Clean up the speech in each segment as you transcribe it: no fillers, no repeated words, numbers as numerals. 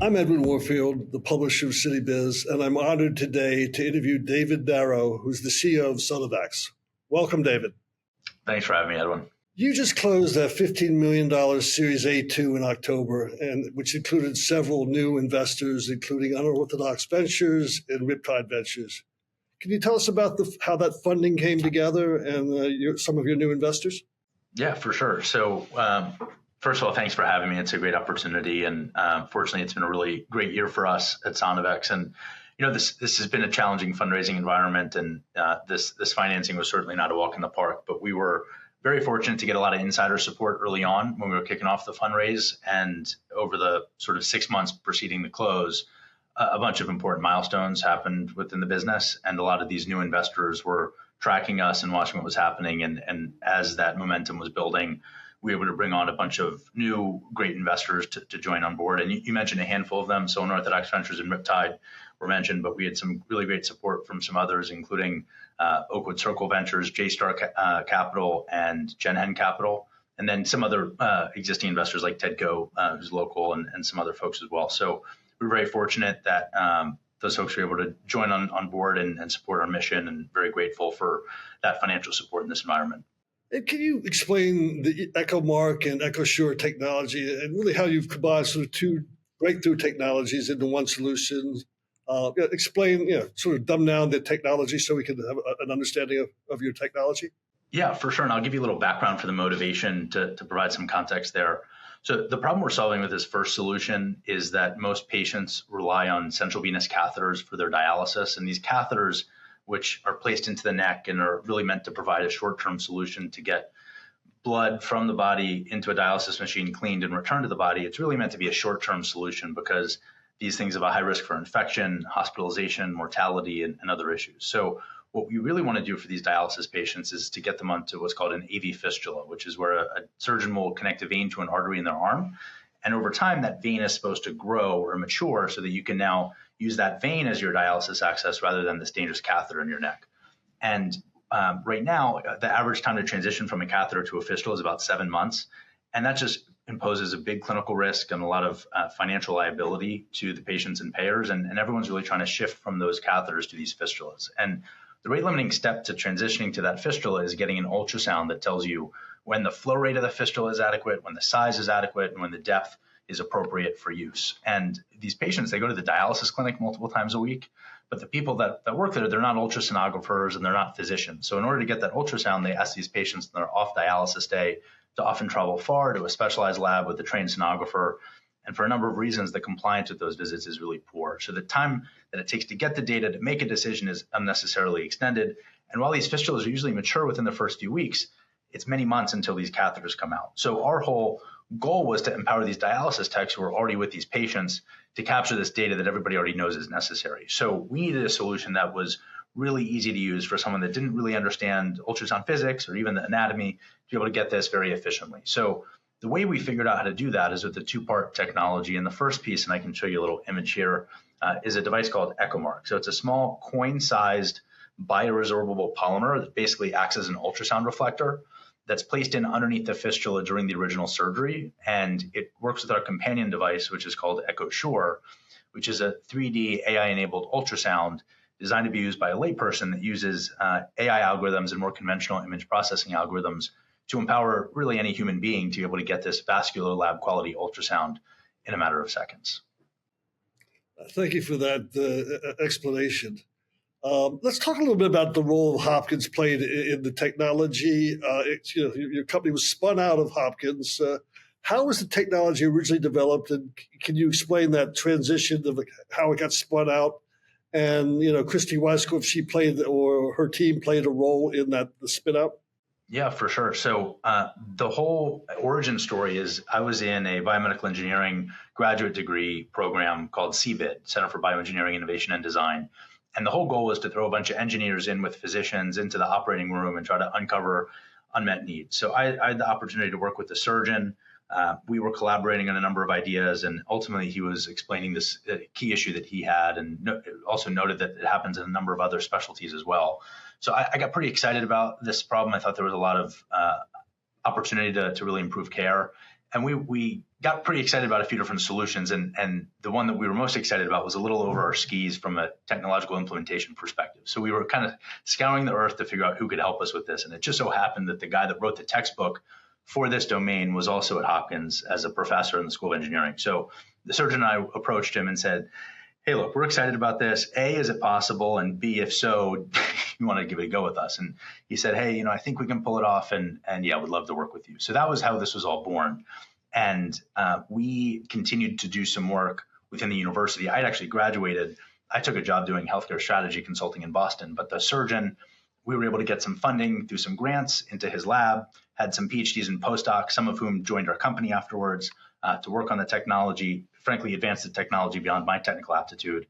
I'm Edwin Warfield, the publisher of CityBiz, and I'm honored today to interview David Darrow, who's the CEO of Sonavex. Welcome, David. Thanks for having me, Edwin. You just closed a $15 million Series A2 in October, and which included several new investors, including Unorthodox Ventures and Riptide Ventures. Can you tell us about how that funding came together and some of your new investors? Yeah, for sure. So first of all, thanks for having me. It's a great opportunity. And fortunately, it's been a really great year for us at Sonavex. And, this has been a challenging fundraising environment. And this financing was certainly not a walk in the park. But we were very fortunate to get a lot of insider support early on when we were kicking off the fundraise. And over the sort of 6 months preceding the close, a bunch of important milestones happened within the business. And a lot of these new investors were tracking us and watching what was happening. And as that momentum was building, we were able to bring on a bunch of new great investors to join on board. And you mentioned a handful of them. So Unorthodox Ventures and Riptide were mentioned, but we had some really great support from some others, including Oakwood Circle Ventures, J-Star Capital, and GenHen Capital. And then some other existing investors like Tedco, who's local, and some other folks as well. So we're very fortunate that those folks were able to join on board and support our mission, and very grateful for that financial support in this environment. And can you explain the EchoMark and EchoSure technology and really how you've combined sort of two breakthrough technologies into one solution? Explain, sort of dumb down the technology so we can have an understanding of your technology. Yeah, for sure. And I'll give you a little background for the motivation to provide some context there. So the problem we're solving with this first solution is that most patients rely on central venous catheters for their dialysis. And these catheters, which are placed into the neck and are really meant to provide a short-term solution to get blood from the body into a dialysis machine cleaned and returned to the body, it's really meant to be a short-term solution because these things have a high risk for infection, hospitalization, mortality, and other issues. So what we really want to do for these dialysis patients is to get them onto what's called an AV fistula, which is where a surgeon will connect a vein to an artery in their arm. And over time, that vein is supposed to grow or mature so that you can now use that vein as your dialysis access rather than this dangerous catheter in your neck. And right now, the average time to transition from a catheter to a fistula is about 7 months. And that just imposes a big clinical risk and a lot of financial liability to the patients and payers. And everyone's really trying to shift from those catheters to these fistulas. And the rate limiting step to transitioning to that fistula is getting an ultrasound that tells you when the flow rate of the fistula is adequate, when the size is adequate, and when the depth is appropriate for use. And these patients, they go to the dialysis clinic multiple times a week, but the people that work there, they're not ultrasonographers and they're not physicians. So in order to get that ultrasound, they ask these patients that are off dialysis day to often travel far to a specialized lab with a trained sonographer. And for a number of reasons, the compliance with those visits is really poor. So the time that it takes to get the data to make a decision is unnecessarily extended. And while these fistulas are usually mature within the first few weeks, it's many months until these catheters come out. So our whole goal was to empower these dialysis techs who are already with these patients to capture this data that everybody already knows is necessary. So we needed a solution that was really easy to use for someone that didn't really understand ultrasound physics or even the anatomy to be able to get this very efficiently. So the way we figured out how to do that is with the two-part technology. And the first piece, and I can show you a little image here, is a device called EchoMark. So it's a small coin-sized bioresorbable polymer that basically acts as an ultrasound reflector that's placed in underneath the fistula during the original surgery. And it works with our companion device, which is called EchoSure, which is a 3D AI-enabled ultrasound designed to be used by a layperson that uses AI algorithms and more conventional image processing algorithms to empower really any human being to be able to get this vascular lab quality ultrasound in a matter of seconds. Thank you for that explanation. Let's talk a little bit about the role Hopkins played in the technology. Your company was spun out of Hopkins. How was the technology originally developed, and can you explain that transition of how it got spun out? And Christy Weiskopf, she played, or her team played a role in the spin out. Yeah, for sure. So the whole origin story is I was in a biomedical engineering graduate degree program called CBID, Center for Bioengineering, Innovation, and Design. And the whole goal was to throw a bunch of engineers in with physicians into the operating room and try to uncover unmet needs. So I had the opportunity to work with the surgeon. We were collaborating on a number of ideas, and ultimately he was explaining this key issue that he had, and also noted that it happens in a number of other specialties as well. So I got pretty excited about this problem. I thought there was a lot of opportunity to really improve care. And we got pretty excited about a few different solutions. And the one that we were most excited about was a little over our skis from a technological implementation perspective. So we were kind of scouring the earth to figure out who could help us with this. And it just so happened that the guy that wrote the textbook for this domain was also at Hopkins as a professor in the School of Engineering. So the surgeon and I approached him and said, hey, look, we're excited about this. A, is it possible? And B, if so, you want to give it a go with us? And he said, hey, I think we can pull it off. And yeah, we'd love to work with you. So that was how this was all born. And we continued to do some work within the university. I'd actually graduated. I took a job doing healthcare strategy consulting in Boston, but the surgeon, we were able to get some funding through some grants into his lab, had some PhDs and postdocs, some of whom joined our company afterwards to work on the technology, frankly, advance the technology beyond my technical aptitude.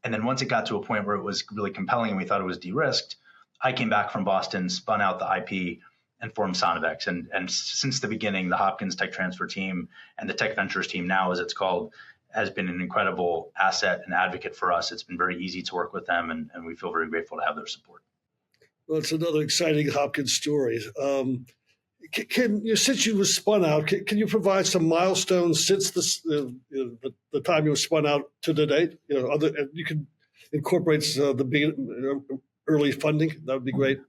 And then once it got to a point where it was really compelling and we thought it was de-risked, I came back from Boston, spun out the IP, and formed Sonavex. And since the beginning, the Hopkins Tech Transfer team and the Tech Ventures team now, as it's called, has been an incredible asset and advocate for us. It's been very easy to work with them, and we feel very grateful to have their support. Well, it's another exciting Hopkins story. Since you were spun out, can you provide some milestones since the time you were spun out to the date? You can incorporate the early funding. That would be great.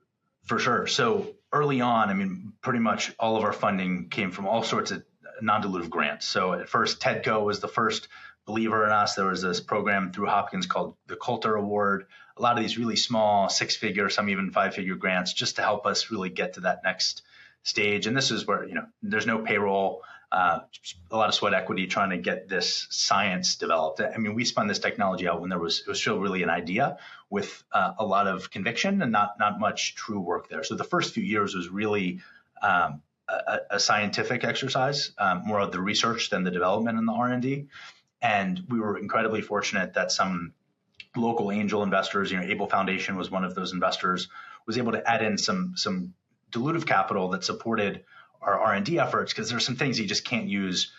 For sure. So early on, pretty much all of our funding came from all sorts of non-dilutive grants. So at first, TEDCO was the first believer in us. There was this program through Hopkins called the Coulter Award. A lot of these really small 6-figure, some even 5-figure grants just to help us really get to that next stage. And this is where, there's no payroll, a lot of sweat equity trying to get this science developed. We spun this technology out when it was still really an idea with a lot of conviction and not much true work there. So the first few years was really a scientific exercise, more of the research than the development and the R&D. And we were incredibly fortunate that some local angel investors, Able Foundation was one of those investors, was able to add in some dilutive capital that supported our R&D efforts, because there's some things you just can't use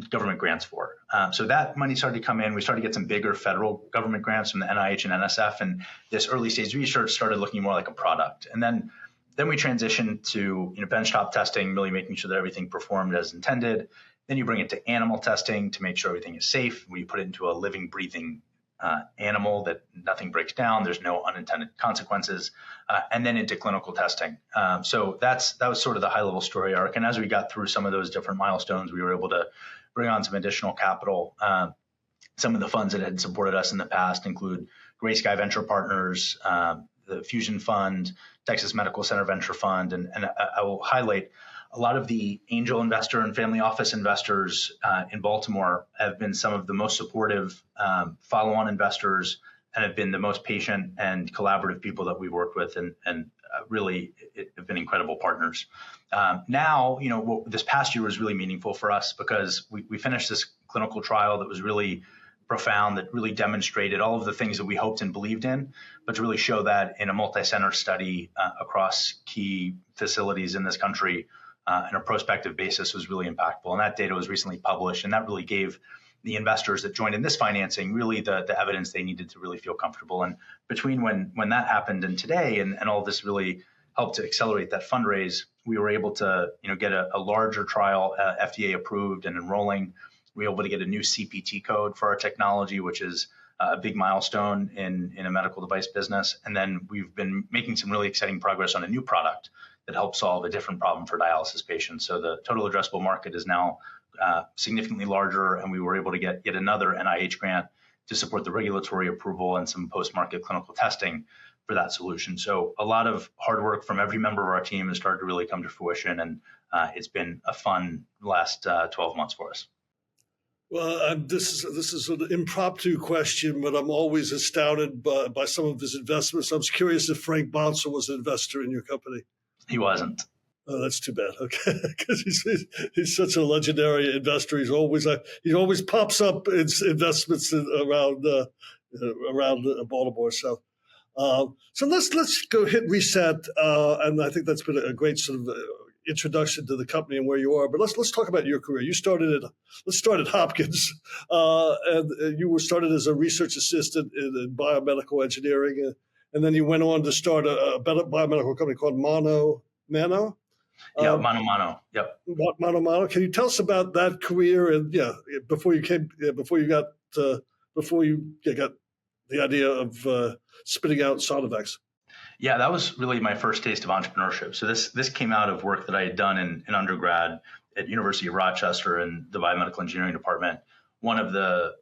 government grants for. So that money started to come in. We started to get some bigger federal government grants from the NIH and NSF, and this early stage research started looking more like a product. And then we transitioned to benchtop testing, really making sure that everything performed as intended. Then you bring it to animal testing to make sure everything is safe. We put it into a living, breathing animal that nothing breaks down. There's no unintended consequences, and then into clinical testing. So that was sort of the high level story arc. And as we got through some of those different milestones, we were able to bring on some additional capital. Some of the funds that had supported us in the past include Gray Sky Venture Partners, the Fusion Fund, Texas Medical Center Venture Fund, and I will highlight a lot of the angel investor and family office investors in Baltimore have been some of the most supportive follow-on investors and have been the most patient and collaborative people that we've worked with, and really have been incredible partners. Now, this past year was really meaningful for us because we finished this clinical trial that was really profound, that really demonstrated all of the things that we hoped and believed in, but to really show that in a multi-center study across key facilities in this country, on a prospective basis was really impactful. And that data was recently published, and that really gave the investors that joined in this financing really the evidence they needed to really feel comfortable. And between when that happened and today, and all of this really helped to accelerate that fundraise, we were able to get a larger trial, FDA approved and enrolling. We were able to get a new CPT code for our technology, which is a big milestone in a medical device business. And then we've been making some really exciting progress on a new product that helps solve a different problem for dialysis patients. So the total addressable market is now significantly larger, and we were able to get yet another NIH grant to support the regulatory approval and some post-market clinical testing for that solution. So a lot of hard work from every member of our team has started to really come to fruition, and it's been a fun last 12 months for us. Well, this is an impromptu question, but I'm always astounded by some of his investments. I was curious if Frank Bouncer was an investor in your company. He wasn't. Oh, that's too bad. Okay, because he's such a legendary investor. He always pops up in investments around Baltimore. So let's go hit reset, and I think that's been a great sort of introduction to the company and where you are. But let's talk about your career. Let's start at Hopkins, and you were started as a research assistant in biomedical engineering, and then you went on to start a biomedical company called Mano. Yeah, Um, mano mano. Yep. Mano Mano. Can you tell us about that career and before you came, before you got the idea of spitting out Sonavex? Yeah, that was really my first taste of entrepreneurship. So this came out of work that I had done in undergrad at University of Rochester in the biomedical engineering department. One of the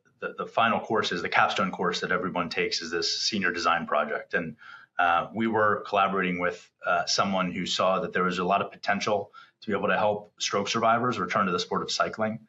final courses, the capstone course that everyone takes, is this senior design project, and we were collaborating with someone who saw that there was a lot of potential to be able to help stroke survivors return to the sport of cycling.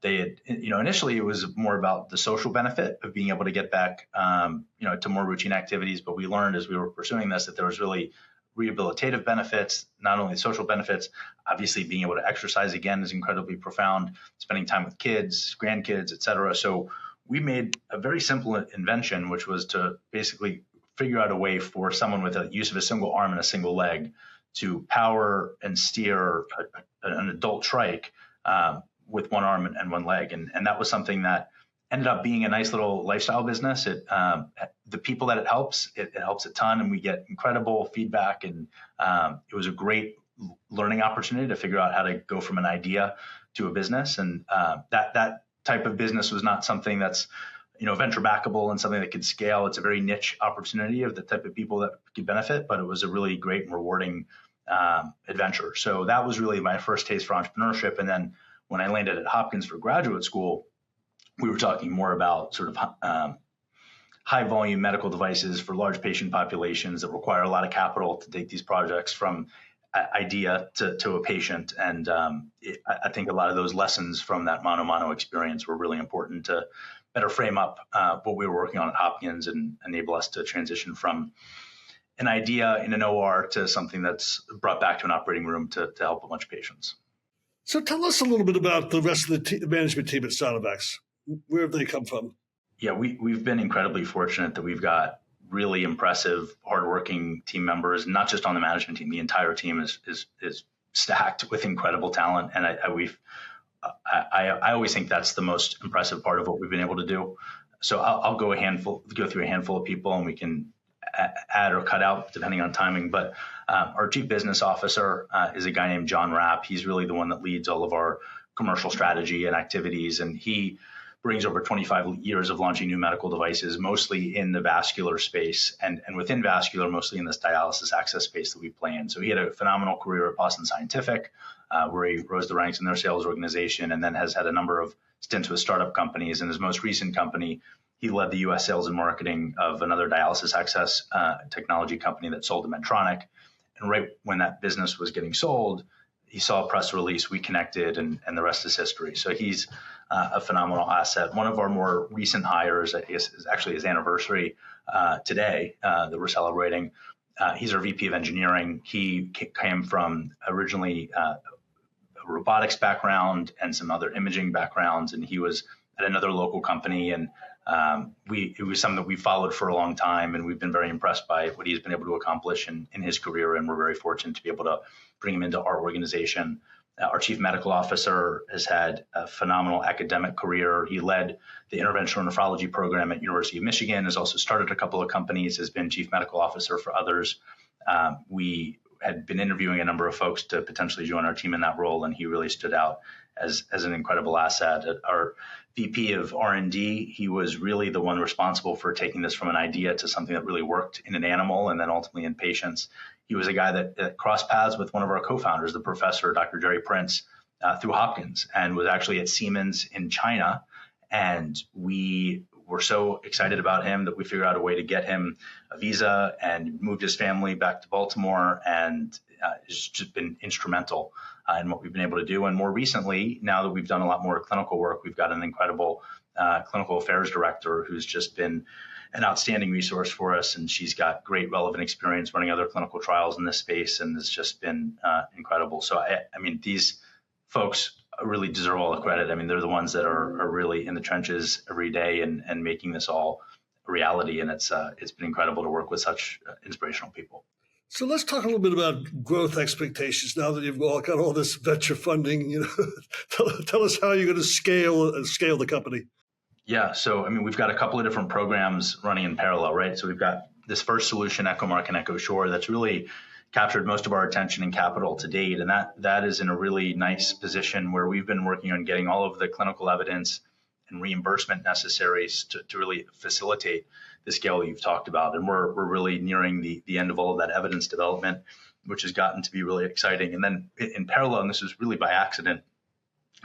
They had, initially it was more about the social benefit of being able to get back, to more routine activities. But we learned as we were pursuing this that there was really rehabilitative benefits, not only social benefits. Obviously, being able to exercise again is incredibly profound. Spending time with kids, grandkids, et cetera. So we made a very simple invention, which was to basically figure out a way for someone with the use of a single arm and a single leg to power and steer an adult trike with one arm and one leg. And that was something that ended up being a nice little lifestyle business. The people that it helps a ton, and we get incredible feedback. And it was a great learning opportunity to figure out how to go from an idea to a business. And that type of business was not something that's venture backable and something that could scale. It's a very niche opportunity of the type of people that could benefit, but it was a really great and rewarding adventure. So that was really my first taste for entrepreneurship. And then when I landed at Hopkins for graduate school, we were talking more about sort of high volume medical devices for large patient populations that require a lot of capital to take these projects from idea to a patient. And I think a lot of those lessons from that mano mano experience were really important to better frame up what we were working on at Hopkins and enable us to transition from an idea in an OR to something that's brought back to an operating room to help a bunch of patients. So tell us a little bit about the rest of the management team at Sonavex. Where have they come from? Yeah, we've been incredibly fortunate that we've got really impressive, hardworking team members, not just on the management team. The entire team is stacked with incredible talent, and I always think that's the most impressive part of what we've been able to do. So I'll go through a handful of people, and we can add or cut out depending on timing. But our chief business officer is a guy named John Rapp. He's really the one that leads all of our commercial strategy and activities, and he brings over 25 years of launching new medical devices, mostly in the vascular space, and within vascular, mostly in this dialysis access space that we play in. So he had a phenomenal career at Boston Scientific, where he rose the ranks in their sales organization, and then has had a number of stints with startup companies. And his most recent company, he led the U.S. sales and marketing of another dialysis access technology company that sold to Medtronic. And right when that business was getting sold, he saw a press release, we connected, and the rest is history. So he's a phenomenal asset. One of our more recent hires, I guess, is actually his anniversary today that we're celebrating. He's our VP of engineering. He came from originally a robotics background and some other imaging backgrounds, and he was at another local company. And it was something that we followed for a long time, and we've been very impressed by what he's been able to accomplish in his career, and we're very fortunate to be able to bring him into our organization. Our chief medical officer has had a phenomenal academic career. He led the interventional nephrology program at University of Michigan, has also started a couple of companies, has been chief medical officer for others. We had been interviewing a number of folks to potentially join our team in that role, and he really stood out as an incredible asset. Our VP of R&D, he was really the one responsible for taking this from an idea to something that really worked in an animal and then ultimately in patients. He was a guy that crossed paths with one of our co-founders, the professor, Dr. Jerry Prince, through Hopkins, and was actually at Siemens in China. And we were so excited about him that we figured out a way to get him a visa and moved his family back to Baltimore, and it's just been instrumental in what we've been able to do. And more recently, now that we've done a lot more clinical work, we've got an incredible clinical affairs director who's just been an outstanding resource for us. And she's got great relevant experience running other clinical trials in this space, and it's just been incredible. So, I mean, these folks really deserve all the credit. I mean, they're the ones that are really in the trenches every day and making this all a reality. And it's been incredible to work with such inspirational people. So let's talk a little bit about growth expectations now that you've all got all this venture funding. Tell us how you're going to scale the company. Yeah, so I mean, we've got a couple of different programs running in parallel, right? So we've got this first solution, EchoMark and EchoShore, that's really captured most of our attention and capital to date. And that is in a really nice position where we've been working on getting all of the clinical evidence and reimbursement necessaries to really facilitate the scale that you've talked about. And we're really nearing the end of all of that evidence development, which has gotten to be really exciting. And then in parallel, and this was really by accident,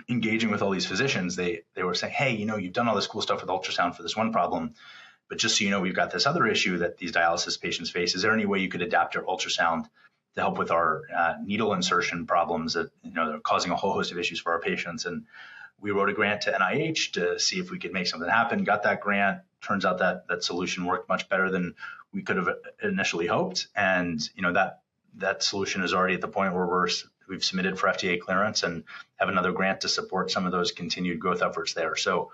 engaging with all these physicians, they were saying, hey, you've done all this cool stuff with ultrasound for this one problem, but just so you know, we've got this other issue that these dialysis patients face. Is there any way you could adapt your ultrasound to help with our needle insertion problems that they're causing a whole host of issues for our patients? And we wrote a grant to NIH to see if we could make something happen. Got that grant. Turns out that solution worked much better than we could have initially hoped. And that solution is already at the point where we've submitted for FDA clearance and have another grant to support some of those continued growth efforts there. So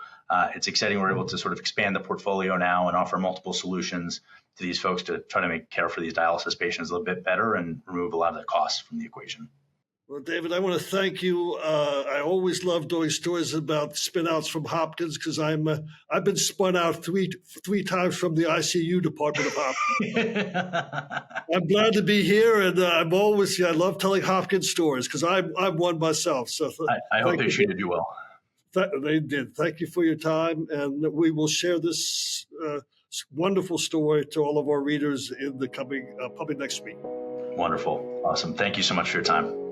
it's exciting. We're able to sort of expand the portfolio now and offer multiple solutions to these folks to try to make care for these dialysis patients a little bit better and remove a lot of the costs from the equation. Well, David, I want to thank you. I always love doing stories about spin-outs from Hopkins because I've been spun out three times from the ICU department of Hopkins. I'm glad to be here, and I love telling Hopkins stories because I'm one myself. So I hope they treated you well. They did. Thank you for your time, and we will share this wonderful story to all of our readers in the coming probably next week. Wonderful. Awesome. Thank you so much for your time.